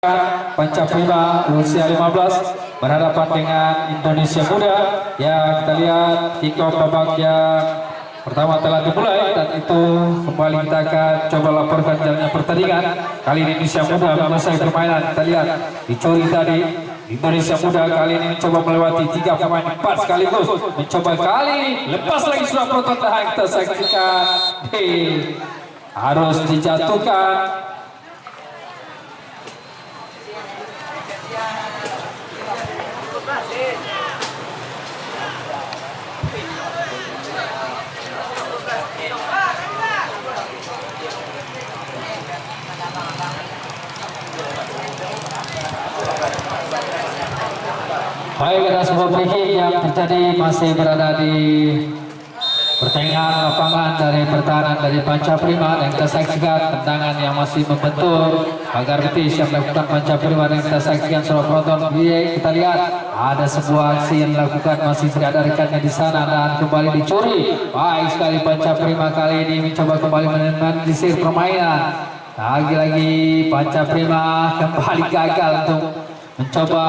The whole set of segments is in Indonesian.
saksikan Pancaprima usia 15 berhadapan dengan Indonesia Muda. Ya, kita lihat kick-off babak yang pertama telah dimulai dan itu kembali kita akan coba laporkan jalannya pertandingan. Kali ini Indonesia Muda menguasai permainan. Kita lihat dicuri tadi. Indonesia Muda kali ini mencoba melewati 3 pemain 4 sekaligus. Mencoba kali ini lepas lagi sudah pertentangan kita saksikan. Harus dijatuhkan. Baik, ada sebuah free kick yang terjadi masih berada di pertengahan lapangan dari pertahanan dari Pancaprima, dan kita saksikan tendangan yang masih membentur pagar betis yang dilakukan Pancaprima, dan kita saksikan seluruh penonton. Kita lihat ada sebuah aksi yang dilakukan masih tidak ada rekannya di sana dan kembali dicuri. Baik sekali Pancaprima kali ini mencoba kembali menyisir permainan. Lagi-lagi Pancaprima kembali gagal untuk mencoba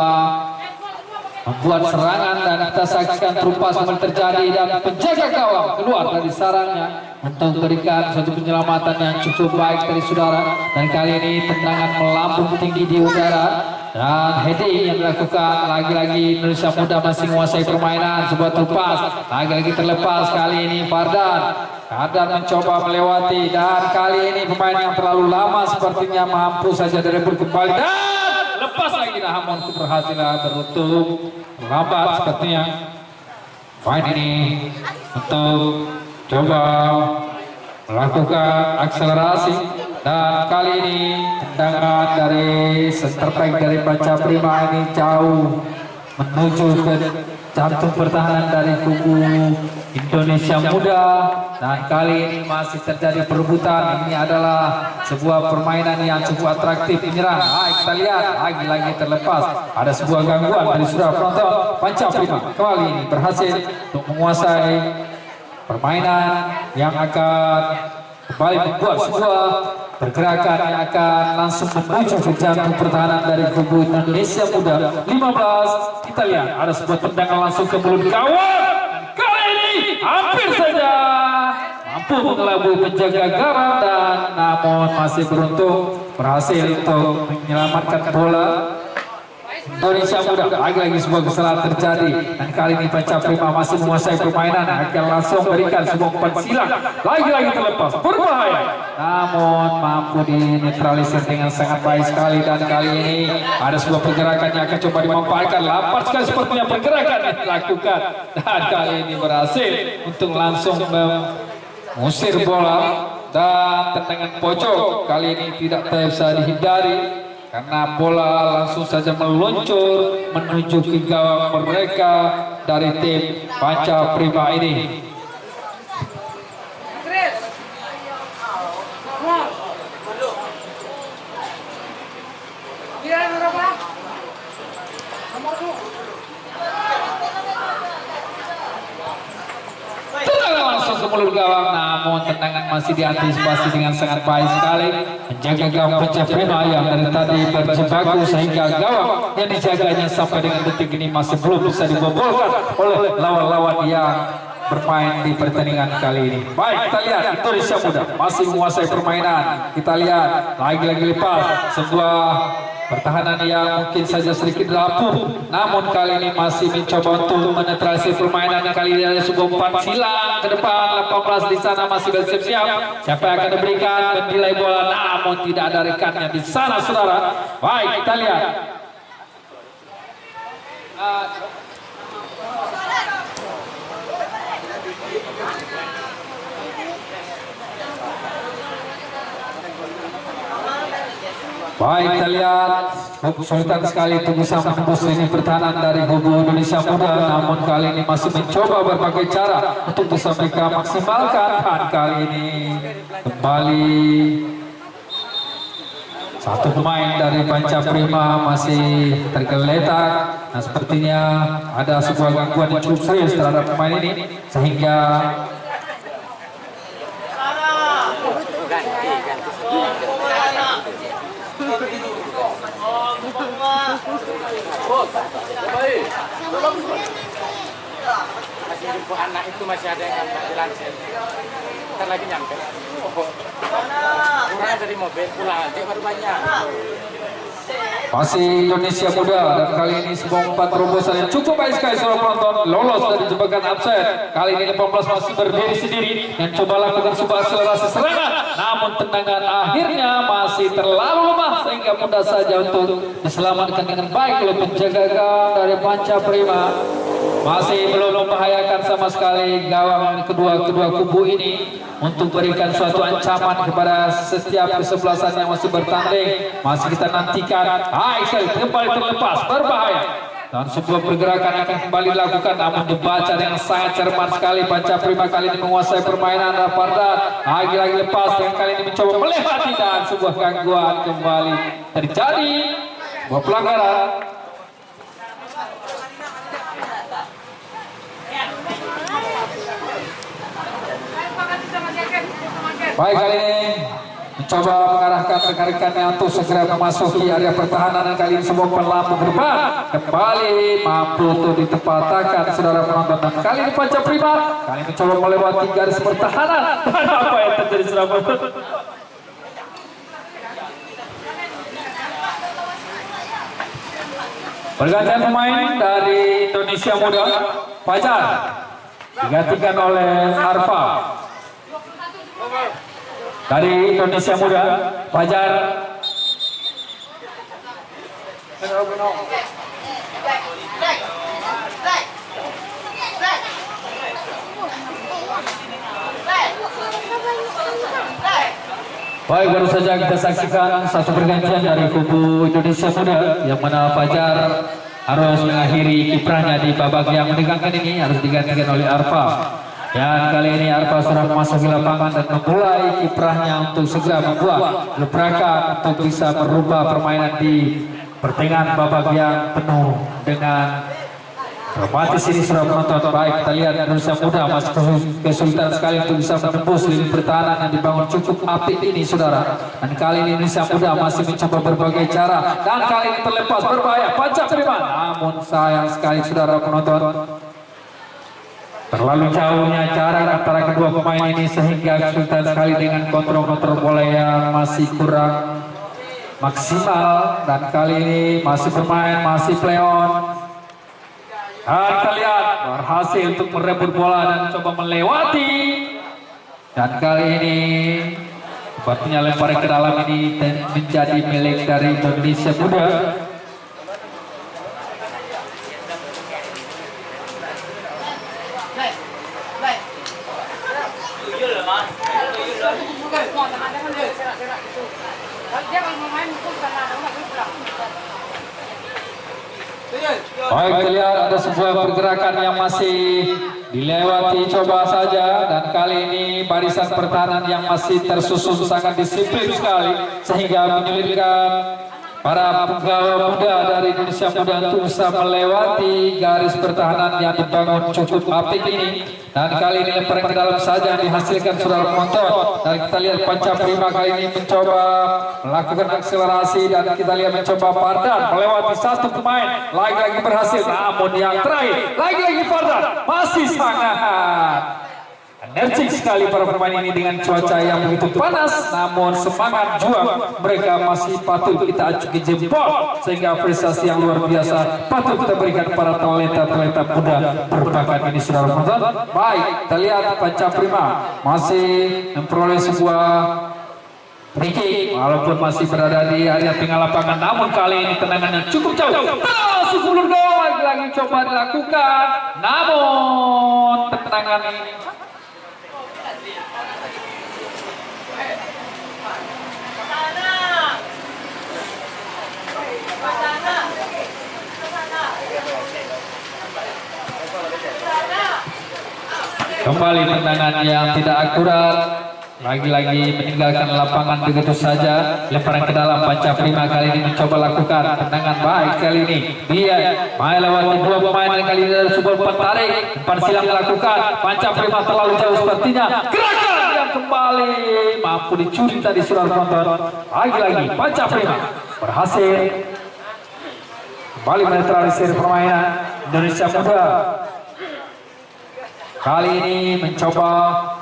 membuat serangan, dan kita saksikan terupas kembali terjadi dan penjaga gawang keluar dari sarangnya untuk memberikan suatu penyelamatan yang cukup baik dari saudara. Dan kali ini tendangan melambung tinggi di udara dan heading yang dilakukan. Lagi-lagi Indonesia Muda masih menguasai permainan. Sebuah terupas lagi-lagi terlepas, kali ini Fardan mencoba melewati, dan kali ini pemain yang terlalu lama sepertinya mampu saja direbut kembali dan lepas lagi, namun keberhasilan beruntung lambat sepertinya. Fine ini untuk coba melakukan akselerasi, dan kali ini tendangan dari center back dari Pancaprima ini jauh menuju ke jantung pertahanan dari kubu Indonesia Muda, dan kali ini masih terjadi perebutan. Ini adalah sebuah permainan yang cukup atraktif menyerang. Kita lihat lagi-lagi terlepas, ada sebuah gangguan dari saudara penonton. Pancaprima kali ini berhasil untuk menguasai permainan yang akan kembali membuat sebuah pergerakan yang akan langsung menuju ke jantung pertahanan dari kubu Indonesia Muda 15. Kita lihat ada sebuah tendangan langsung ke mulut gawang. Kali ini hampir saja mampu mengelabui penjaga gawang, dan namun masih beruntung berhasil untuk menyelamatkan bola Indonesia Muda. Lagi-lagi sebuah kesalahan terjadi, dan kali ini Pancaprima masih menguasai permainan, akan langsung berikan sebuah umpan silang. Lagi-lagi terlepas, berbahaya, namun mampu dinetralisir dengan sangat baik sekali. Dan kali ini ada sebuah pergerakan yang akan coba dimanfaatkan. Lambat sekali sepertinya pergerakan yang dilakukan, dan kali ini berhasil untuk langsung mengusir bola, dan tendangan pojok kali ini tidak bisa dihindari karena bola langsung saja meluncur menuju ke gawang mereka dari tim Pancaprima ini. Tendangan langsung ke mulut gawang, namun tendangan masih diantisipasi dengan sangat baik sekali. Menjaga gawang Pancaprima yang dari tadi berjibaku, sehingga gawang yang dijaganya sampai dengan detik ini masih belum bisa dibobolkan oleh lawan-lawan yang bermain di pertandingan kali ini. Baik, kita lihat Indonesia Muda masih menguasai permainan. Kita lihat lagi-lagi lepas sebuah pertahanan yang mungkin saja sedikit rapuh, namun kali ini masih mencoba untuk menetralisir permainan. Kali ini ada sebuah umpan silang ke depan. 18 di sana masih bersiap-siap. Siapa yang akan diberikan menilai bola, namun tidak ada rekannya di sana, saudara. Baik, kita lihat. Baik, kita lihat kesulitan sekali untuk bisa menembus ini pertahanan dari kubu Indonesia Muda, namun kali ini masih mencoba berbagai cara untuk bisa mereka maksimalkan. Dan kali ini kembali satu pemain dari Pancaprima masih tergeletak. Nah, sepertinya ada sebuah gangguan yang cukup serius terhadap pemain ini, sehingga Masih jumpa anak itu masih ada yang jalan sel. Ntar lagi nyampe. Kurang dari mobil pulang aja baru banyak. Masih Indonesia Muda dan kali ini sebuah umpan terobosan yang cukup baik sekali seorang penonton lolos dari jebakan upset. Kali ini 18 masih berdiri sendiri dan coba lakukan sebuah akselerasi serangan, namun tendangan akhirnya masih terlalu lemah sehingga mudah saja untuk diselamatkan dengan baik oleh penjaga gawang dari Panca Prima. Masih belum membahayakan sama sekali gawang kedua kubu ini untuk berikan suatu ancaman kepada setiap kesebelasan yang masih bertanding. Masih kita nantikan. Kembali terlepas, berbahaya. Dan sebuah pergerakan akan kembali dilakukan, namun dibaca dengan sangat cermat sekali. Panca Prima kali ini menguasai permainan Pardat. Lagi-lagi lepas dan kali ini mencoba melewati dan sebuah gangguan kembali terjadi. Sebuah pelanggaran. Baik, kali ini mencoba mengarahkan rekan-rekannya untuk segera memasuki area pertahanan, dan kali ini semua pelampu ke depan kembali mampu untuk ditempatkan saudara penonton. Dan kali ini Panca Prima kali ini mencoba melewati garis pertahanan. Dan apa yang terjadi saudara penonton? Pergantian pemain dari Indonesia Muda, Fajar digantikan oleh Arfa. Dari Indonesia Muda, Fajar. Baik, baru saja kita saksikan satu pergantian dari kubu Indonesia Muda, yang mana Fajar harus mengakhiri kiprahnya di babak yang menegangkan ini, harus digantikan oleh Arfa. Dan kali ini Arfa sudah memasuki lapangan dan memulai kiprahnya untuk segera membuat gebrakan untuk bisa merubah permainan di pertengahan babak yang penuh dengan dramatis ini sudah menonton. Baik, kita lihat Indonesia Muda masih kesulitan sekali untuk bisa menembus lini pertahanan yang dibangun cukup apik ini saudara. Dan kali ini Indonesia Muda masih mencoba berbagai cara, dan kali ini terlepas berbahaya Panca Prima, namun sayang sekali saudara penonton, terlalu jauhnya jarak antara kedua pemain ini sehingga kesulitan sekali dengan kontrol-kontrol bola yang masih kurang maksimal. Dan kali ini masih bermain, masih play on. Dan kita lihat berhasil untuk merebut bola dan coba melewati. Dan kali ini sepertinya lempar ke dalam ini menjadi milik dari Indonesia Muda. Baik, terlihat ada sebuah pergerakan yang masih dilewati, coba saja. Dan kali ini barisan pertahanan yang masih tersusun sangat disiplin sekali, sehingga menyulitkan para penggawa muda dari Indonesia Muda untuk bisa melewati garis pertahanan yang dibangun cukup apik ini. Dan kali ini lemparan ke dalam saja dihasilkan saudara penonton. Dan kita lihat Panca Prima kali ini mencoba melakukan akselerasi, dan kita lihat mencoba Pardat melewati satu pemain, lagi-lagi berhasil. Namun yang terakhir, lagi-lagi Pardat masih sangat energik sekali para pemain ini dengan cuaca yang begitu panas, namun semangat juang mereka masih patut kita acungi jempol, sehingga prestasi yang luar biasa patut kita berikan para talenta-talenta muda berbakat ini saudara penonton. Baik, kita lihat Panca Prima masih memperoleh sebuah free kick walaupun masih berada di area tengah lapangan, namun kali ini tendangannya cukup jauh. Sebelum gol lagi-lagi coba dilakukan, namun tendangan ini kembali tendangan yang tidak akurat, lagi-lagi meninggalkan lapangan begitu saja. Lemparan ke dalam, Panca Prima kali ini mencoba lakukan tendangan baik kali ini. Dia main lewati dua pemain, dan kali ini ada sebuah umpan tarik, umpan silang dilakukan. Panca Prima terlalu jauh sepertinya. Gerakan yang kembali mampu dicuri tadi saudara penonton. Lagi-lagi Panca Prima berhasil Kembali menetralisir permainan Indonesia Muda. Kali ini mencoba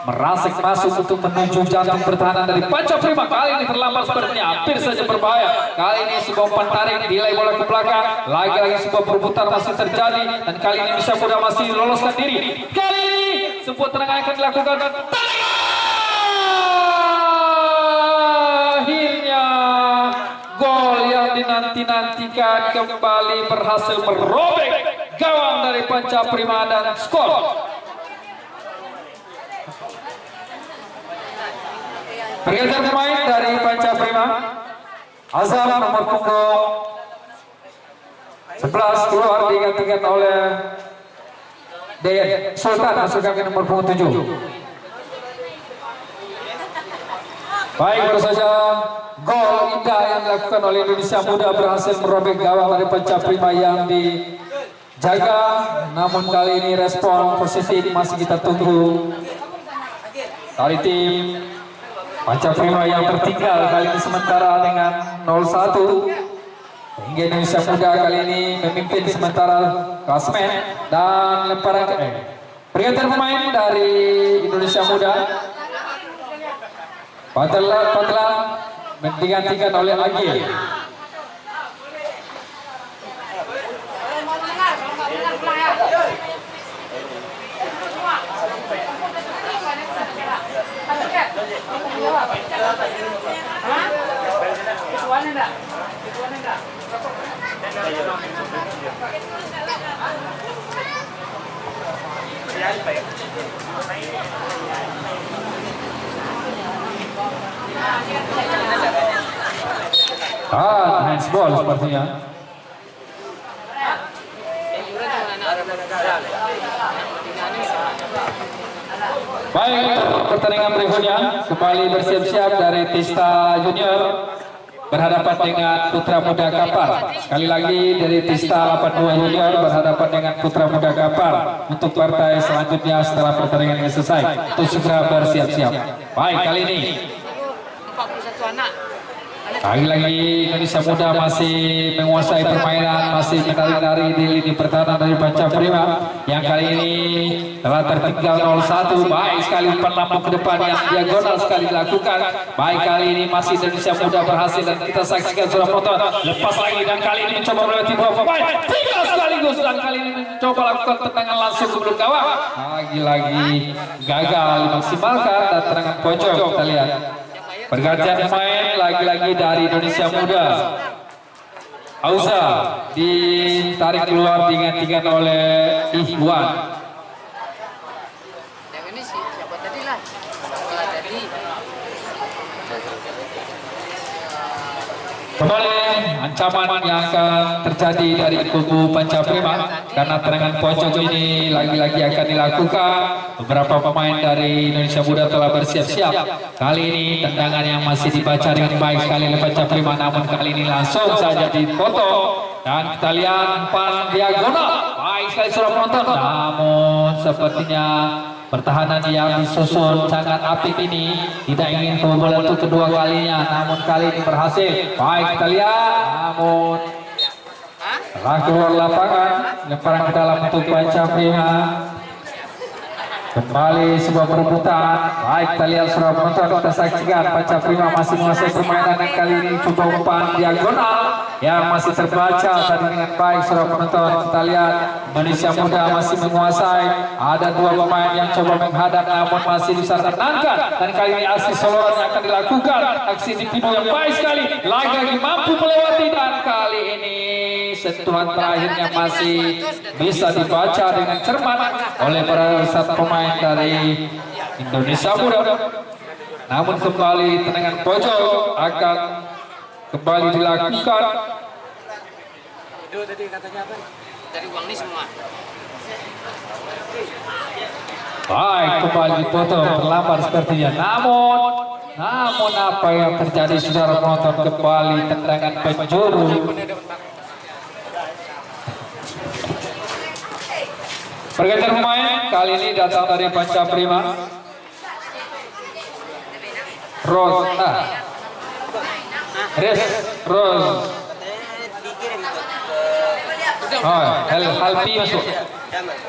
merasik masuk untuk menuju jantung pertahanan dari Panca Prima. Kali ini terlambat sepertinya, hampir saja berbahaya. Kali ini sebuah umpan tarik, nilai bola ke belakang. Lagi-lagi sebuah perebutan masih terjadi. Dan kali ini Indonesia Muda masih loloskan diri. Kali ini sebuah tendangan akan dilakukan. Akhirnya gol yang dinanti-nantikan kembali berhasil merobek gawang dari Panca Prima dan skor. Bergeser pemain dari Panca Prima, Azam nomor punggung 11 keluar digantikan oleh Dayan Sultan masuk kaki nomor punggung 7. Baik, baru saja gol indah yang dilakukan oleh Indonesia Muda berhasil merobek gawang dari Panca Prima yang dijaga. Namun kali ini respon positif masih kita tunggu dari tim Panca Prima yang tertinggal kali ini sementara dengan 0-1 hingga Indonesia Muda kali ini memimpin sementara klasemen. Dan lemparan pergantian pemain dari Indonesia Muda, Patela digantikan oleh Agil. Handsball sepertinya. Baik, pertandingan berikutnya kembali bersiap-siap dari Tista Junior berhadapan dengan Putra Muda Kapal. Sekali lagi dari Tista 82 Junior berhadapan dengan Putra Muda Kapal untuk partai selanjutnya setelah pertandingan ini selesai untuk segera bersiap-siap. Baik, kali ini 41 anak. lagi-lagi Indonesia Muda masih menguasai permainan, masih menari-nari di lini pertahanan dari Panca Prima yang kali ini telah tertinggal 0-1. Baik sekali umpan lambung ke depan yang diagonal sekali dilakukan. Baik, kali ini masih Indonesia Muda berhasil dan kita saksikan sudah foto lepas lagi dan kali ini mencoba melewati dua pemain tinggal sekaligus dan kali ini mencoba lakukan tendangan langsung sebelum gawang. Lagi-lagi gagal dimaksimalkan dan tendangan pojok kita lihat. Pergantian pemain lagi-lagi dari Indonesia Muda. Auza ditarik keluar digantikan oleh Ihwan. Yang ini sih siapa tadi lah? Tadi. Kembali ancaman yang akan terjadi dari kubu Panca Prima karena tendangan pojok ini lagi-lagi akan dilakukan. Beberapa pemain dari Indonesia Muda telah bersiap-siap. Kali ini tendangan yang masih dibaca dengan baik sekali oleh Panca Prima, namun kali ini langsung saja dipoto dan kita lihat umpan diagonal. Baik sekali sudah penonton, namun sepertinya pertahanan yang disusun sangat apik ini tidak ingin kebobolan untuk kedua kalinya, namun kali ini berhasil. Baik, kita lihat, namun telah keluar lapangan, lemparan ke dalam untuk Panca Prima. Kembali sebuah perebutan. Baik, kita lihat sudah penonton, kita saksikan Panca Prima masih menguasai permainan yang kali ini coba umpan diagonal yang masih terbaca tadi dengan baik sudah penonton. Kita lihat Indonesia Muda masih menguasai. Ada dua pemain yang coba menghadap namun masih bisa tenangkan dan kali ini aksi soloran yang akan dilakukan, aksi individu yang baik sekali lagi mampu melewati dan kali ini sentuhan terakhirnya masih bisa dibaca dengan cermat oleh para satu pemain dari Indonesia Muda. Namun kembali tendangan pojok akan kembali dilakukan. Itu tadi katanya apa? Dari uang ini semua. Baik, kembali dipotong terlambat sepertinya. Namun apa yang terjadi saudara penonton, kembali tendangan penjuru. Pergantian pemain kali ini datang dari Panca Prima. Rose Oh, Halpi masuk.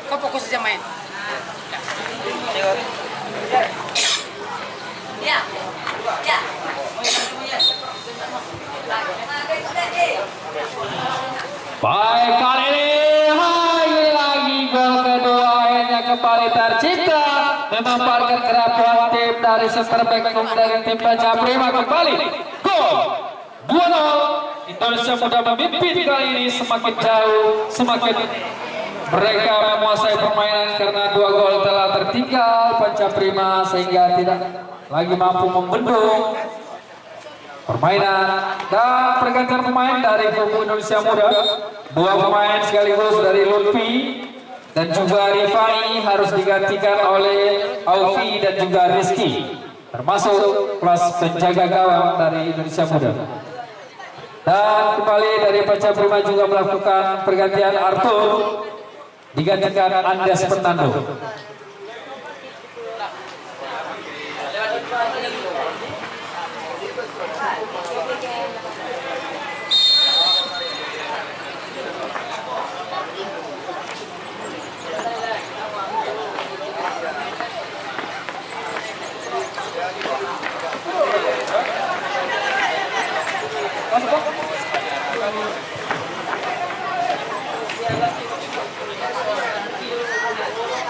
Kau fokus aja main. Ya. Ya. Baik, kali ini lagi gol kedua akhirnya kembali tercipta, memaparkan kerapuan tim dari center back dari tim Pancaprima kembali gol 2-0. Indonesia Muda memimpin kali ini semakin jauh, semakin mereka menguasai permainan karena 2 gol telah tertinggal Pancaprima sehingga tidak lagi mampu membendung permainan. Dan pergantian pemain dari kubu Indonesia Muda, 2 pemain sekaligus dari Lutfi dan juga Rifai harus digantikan oleh Aufi dan juga Rizky, termasuk kelas penjaga gawang dari Indonesia Muda. Dan kembali dari Pancaprima juga melakukan pergantian, Arthur digantikan Andes Petando.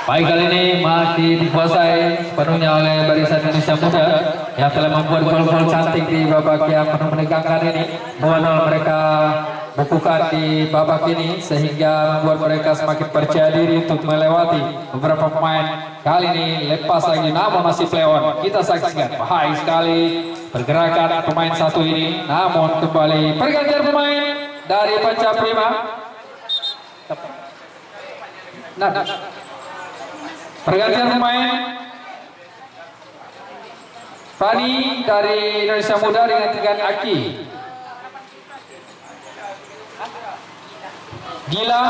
Baik, kali ini masih dikuasai sepenuhnya oleh barisan Indonesia Muda yang telah membuat gol-gol cantik di babak yang penuh menegangkan ini. 2-0 mereka bukukan di babak ini sehingga membuat mereka semakin percaya diri untuk melewati beberapa pemain. Kali ini lepas lagi namun masih play-on. Kita saksikan bahaya sekali pergerakan pemain satu ini, namun kembali pergantian pemain dari Pancaprima. Nah, pergantian pemain Fani dari Indonesia Muda digantikan Aki. Gila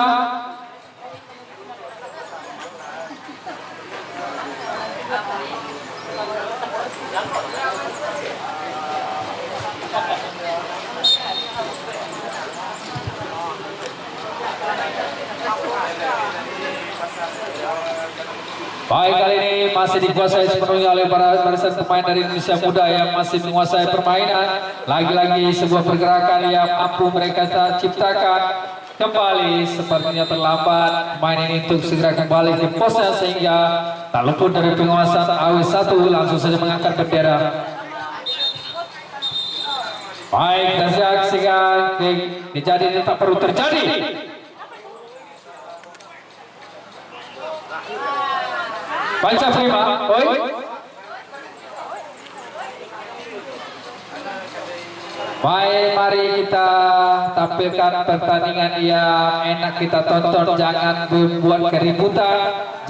baik, kali ini masih dikuasai sepenuhnya oleh para barisan pemain dari Indonesia Muda yang masih menguasai permainan. Lagi-lagi sebuah pergerakan yang mampu mereka ciptakan. Kembali sepertinya terlambat pemain ini untuk segera kembali ke posnya sehingga tak luput dari penguasaan AW1, langsung saja mengangkat bendera. Baik, dan saksikan kejadian ini tak perlu terjadi. Pancaprima, oi. Baik, mari kita tampilkan pertandingan yang enak kita tonton. Jangan membuat keributan,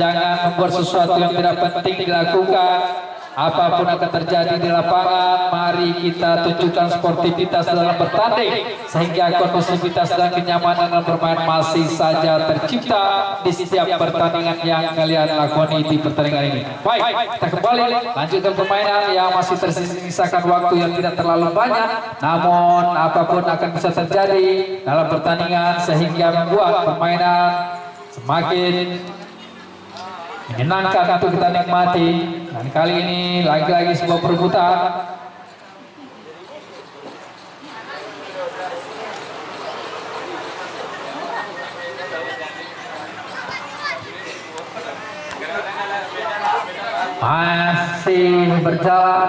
jangan membuat sesuatu yang tidak penting dilakukan. Apapun akan terjadi di lapangan, mari kita tunjukkan sportivitas dalam bertanding sehingga kondusivitas dan kenyamanan dalam bermain masih saja tercipta di setiap pertandingan yang kalian lakoni di pertandingan ini. Baik, kita kembali lanjutkan permainan yang masih tersisakan waktu yang tidak terlalu banyak, namun apapun akan bisa terjadi dalam pertandingan sehingga membuat permainan semakin menyenangkan untuk kita nikmati. Dan kali ini lagi-lagi sebuah perebutan. Masih berjalan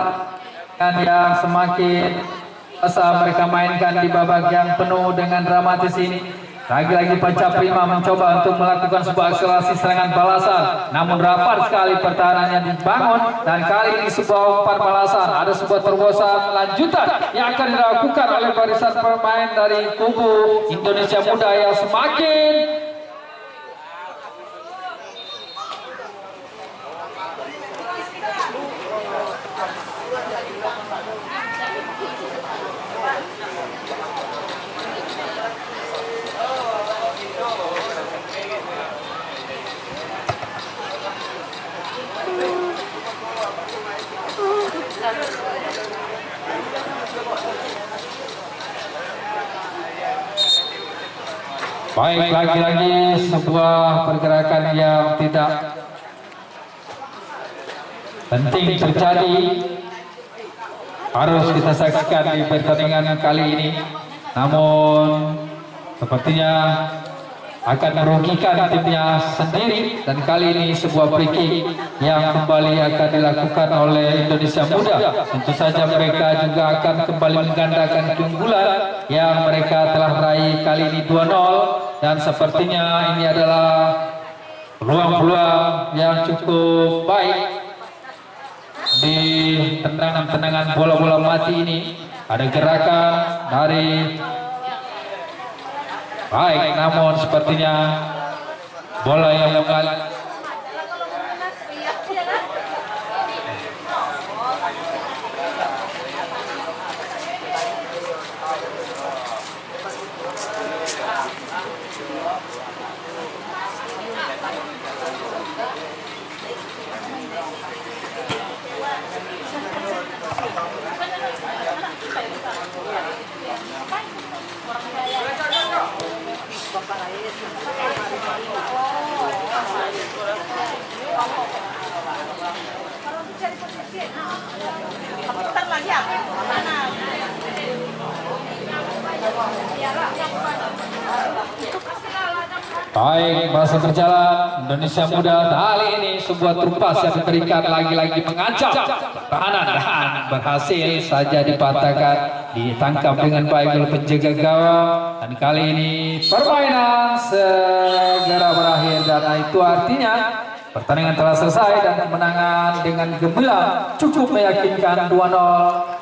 dan yang semakin mereka mainkan di babak yang penuh dengan dramatis ini. Lagi-lagi Pancaprima mencoba untuk melakukan sebuah akselerasi serangan balasan, namun rapat sekali pertahanannya dibangun. Dan kali ini sebuah umpan balasan, ada sebuah terobosan lanjutan yang akan dilakukan oleh barisan pemain dari kubu Indonesia Muda yang semakin Baik, lagi-lagi sebuah pergerakan yang tidak penting terjadi harus kita saksikan di pertandingan kali ini. Namun sepertinya akan merugikan timnya sendiri, dan kali ini sebuah free kick yang kembali akan dilakukan oleh Indonesia Muda. Tentu saja mereka juga akan kembali menggandakan keunggulan yang mereka telah raih kali ini 2-0, dan sepertinya ini adalah peluang-peluang yang cukup baik di tendangan-tendangan bola-bola mati ini. Ada gerakan dari baik, namun sepertinya bola yang mengalir. Baik, masih berjalan Indonesia Muda. Kali ini sebuah trupas yang diberikan lagi-lagi mengancam pertahanan dan berhasil saja dipatahkan, ditangkap dengan baik oleh penjaga gawang. Dan kali ini permainan segera berakhir, dan itu artinya pertandingan telah selesai dan kemenangan dengan gemilang cukup meyakinkan 2-0